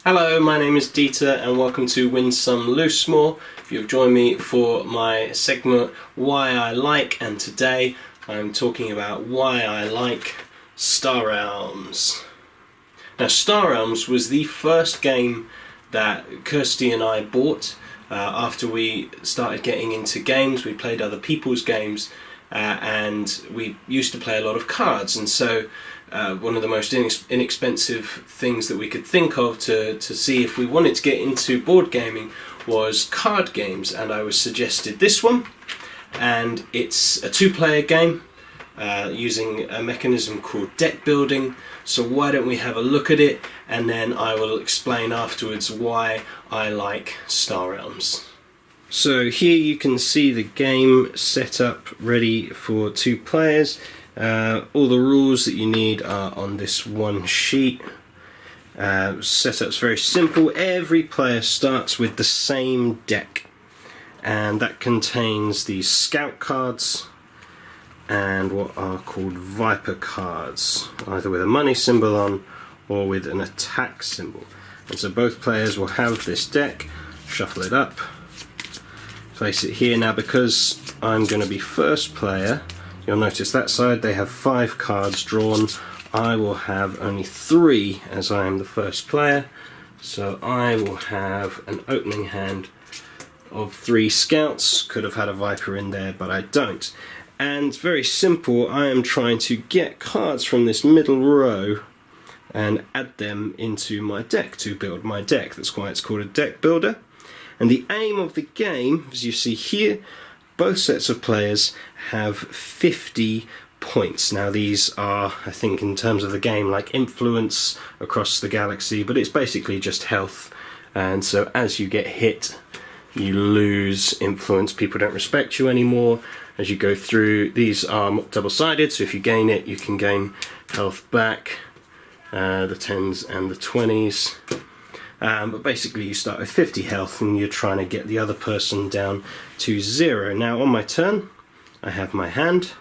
Hello, my name is Dieter and welcome to Win Some Loosemore. You've joined me for my segment Why I Like, and today I'm talking about why I like Star Realms. Now, Star Realms was the first game that Kirsty and I bought after we started getting into games. We played other people's games and we used to play a lot of cards, and so one of the most inexpensive things that we could think of to see if we wanted to get into board gaming was card games, and I was suggested this one, and it's a two-player game using a mechanism called deck building. So why don't we have a look at it, and then I will explain afterwards why I like Star Realms. So here you can see the game set up ready for two players. All the rules that you need are on this one sheet. Setup's very simple. Every player starts with the same deck, and that contains these scout cards and what are called Viper cards, either with a money symbol on or with an attack symbol. And so both players will have this deck. Shuffle it up, place it here. Now, because I'm going to be first player, you'll notice that side they have 5 cards drawn. I will have only 3 as I am the first player, so I will have an opening hand of 3 scouts. Could have had a Viper in there, but I don't. And very simple, I am trying to get cards from this middle row and add them into my deck to build my deck. That's why it's called a deck builder. And the aim of the game, as you see here, both sets of players have 50 points. Now these are, I think, in terms of the game, like influence across the galaxy, but it's basically just health. And so as you get hit, you lose influence. People don't respect you anymore. As you go through, these are double-sided, so if you gain it, you can gain health back, the 10s and the 20s. But basically you start with 50 health and you're trying to get the other person down to 0. Now on my turn, I have my hand.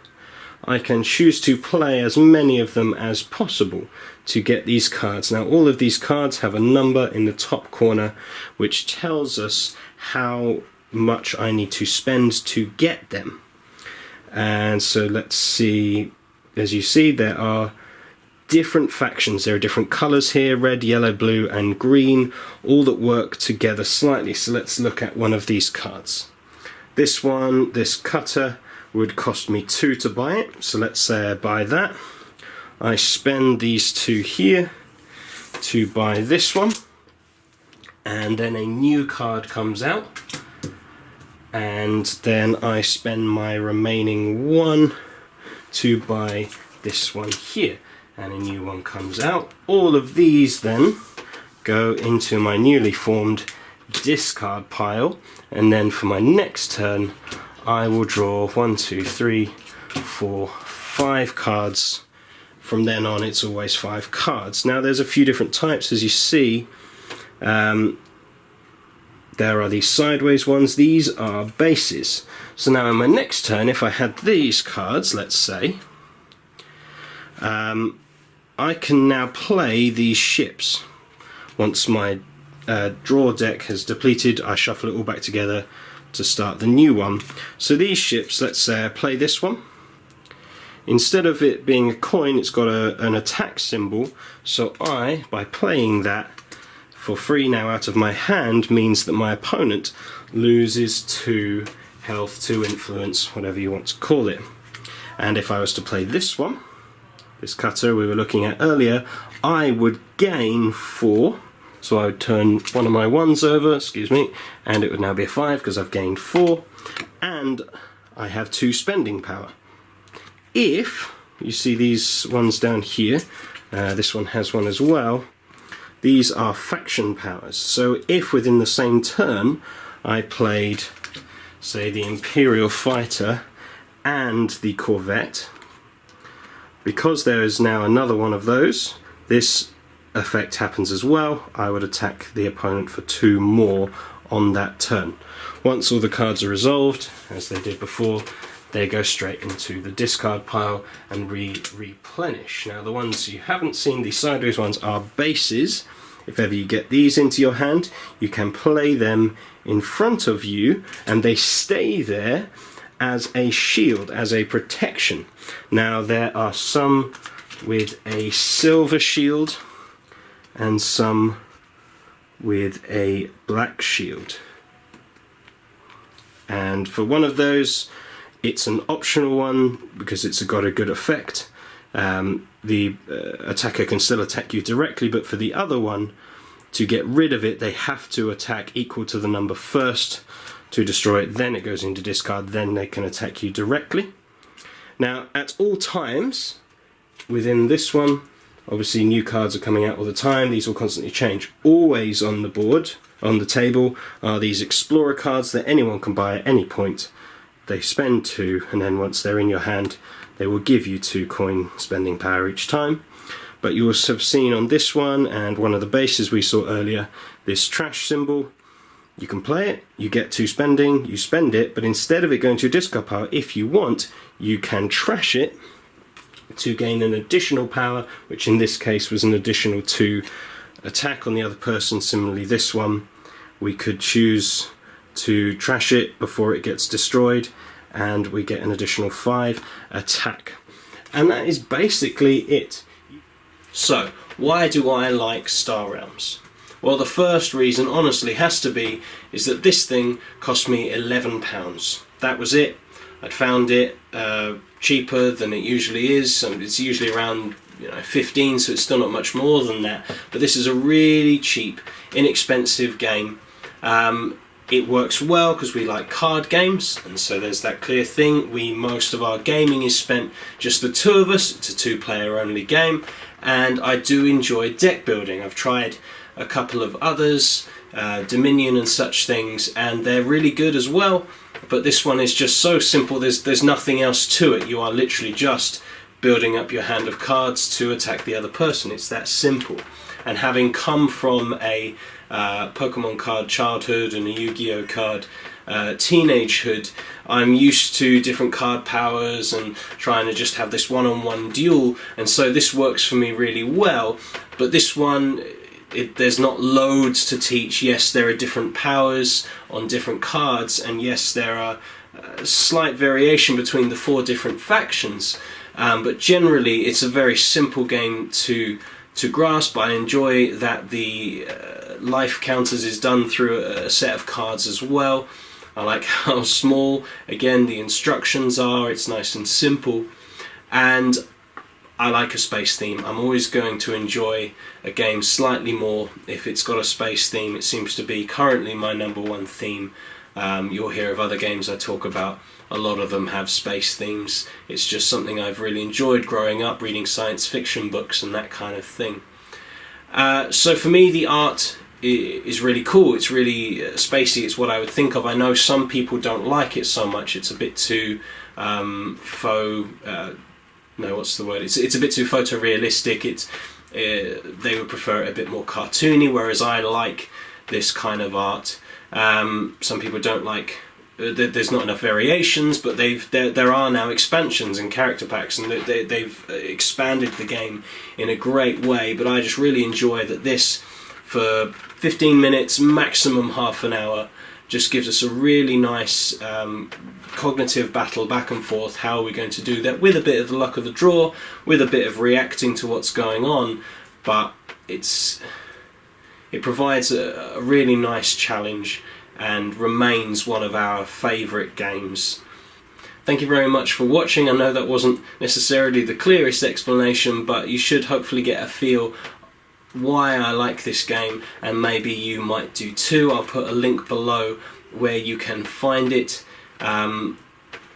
I can choose to play as many of them as possible to get these cards. Now all of these cards have a number in the top corner which tells us how much I need to spend to get them. And so let's see, as you see, there are different factions. There are different colours here: red, yellow, blue and green, all that work together slightly. So let's look at one of these cards. This one, this cutter, would cost me 2 to buy it, so let's say I buy that. I spend these 2 here to buy this one, and then a new card comes out, and then I spend my remaining 1 to buy this one here, and a new one comes out. All of these then go into my newly formed discard pile, and then for my next turn I will draw 1, 2, 3, 4, 5 cards. From then on it's always 5 cards. Now there's a few different types, as you see. There are these sideways ones. These are bases. So now in my next turn, if I had these cards, let's say, I can now play these ships. Once my draw deck has depleted, I shuffle it all back together to start the new one. So these ships, let's say I play this one. Instead of it being a coin, it's got an attack symbol. So I, by playing that for free now out of my hand, means that my opponent loses 2 health, 2 influence, whatever you want to call it. And if I was to play this one, this cutter we were looking at earlier, I would gain 4. So I would turn one of my 1s over, and it would now be a 5 because I've gained 4, and I have 2 spending power. If you see these ones down here, this one has one as well. These are faction powers. So if within the same turn I played, say, the Imperial Fighter and the Corvette, because there is now another one of those, this effect happens as well. I would attack the opponent for 2 more on that turn. Once all the cards are resolved, as they did before, they go straight into the discard pile and replenish. Now the ones you haven't seen, the sideways ones, are bases, if ever you get these into your hand, you can play them in front of you and they stay there as a shield, as a protection. Now there are some with a silver shield and some with a black shield. And for one of those, it's an optional one because it's got a good effect. The attacker can still attack you directly, but for the other one, to get rid of it, they have to attack equal to the number first to destroy it, then it goes into discard, then they can attack you directly. Now, at all times, within this one, obviously new cards are coming out all the time, these will constantly change. Always on the board, on the table, are these Explorer cards that anyone can buy at any point. They spend 2, and then once they're in your hand, they will give you 2 coin spending power each time. But you will have seen on this one, and one of the bases we saw earlier, this trash symbol. You can play it, you get 2 spending, you spend it, but instead of it going to your discard pile, if you want, you can trash it to gain an additional power, which in this case was an additional 2 attack on the other person. Similarly, this one, we could choose to trash it before it gets destroyed, and we get an additional 5 attack. And that is basically it. So, why do I like Star Realms? Well, the first reason, honestly, has to be is that this thing cost me £11. That was it. I'd found it cheaper than it usually is. It's usually around 15, so it's still not much more than that. But this is a really cheap, inexpensive game. It works well because we like card games, and so there's that clear thing. Most of our gaming is spent just the 2 of us. It's a 2-player only game, and I do enjoy deck building. I've tried a couple of others, Dominion and such things, and they're really good as well. But this one is just so simple. There's nothing else to it. You are literally just building up your hand of cards to attack the other person. It's that simple. And having come from a Pokemon card childhood and a Yu-Gi-Oh card teenagehood, I'm used to different card powers and trying to just have this one-on-one duel, and so this works for me really well. But this one, there's not loads to teach. Yes, there are different powers on different cards, and yes, there are slight variation between the 4 different factions, but generally it's a very simple game to grasp. I enjoy that the life counters is done through a set of cards as well. I like how small, again, the instructions are. It's nice and simple, and I like a space theme. I'm always going to enjoy a game slightly more if it's got a space theme. It seems to be currently my #1 theme. You'll hear of other games I talk about. A lot of them have space themes. It's just something I've really enjoyed growing up, reading science fiction books and that kind of thing. So for me, the art is really cool. It's really spacey. It's what I would think of. I know some people don't like it so much. It's a bit too faux. No, what's the word? It's a bit too photorealistic. They would prefer it a bit more cartoony, whereas I like this kind of art. Some people don't like. There's not enough variations, but there are now expansions and character packs, and they've expanded the game in a great way. But I just really enjoy that this, for 15 minutes, maximum half an hour, just gives us a really nice cognitive battle back and forth. How are we going to do that with a bit of the luck of the draw, with a bit of reacting to what's going on? But it provides a really nice challenge and remains one of our favourite games. Thank you very much for watching. I know that wasn't necessarily the clearest explanation, but you should hopefully get a feel why I like this game, and maybe you might do too. I'll put a link below where you can find it.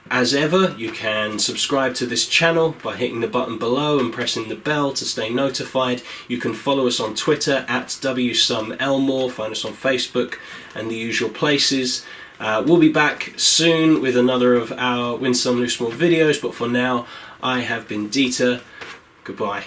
As ever, you can subscribe to this channel by hitting the button below and pressing the bell to stay notified. You can follow us on Twitter at WSomeElmore, find us on Facebook and the usual places. We'll be back soon with another of our Win Some Lose More videos, but for now, I have been Dieter. Goodbye.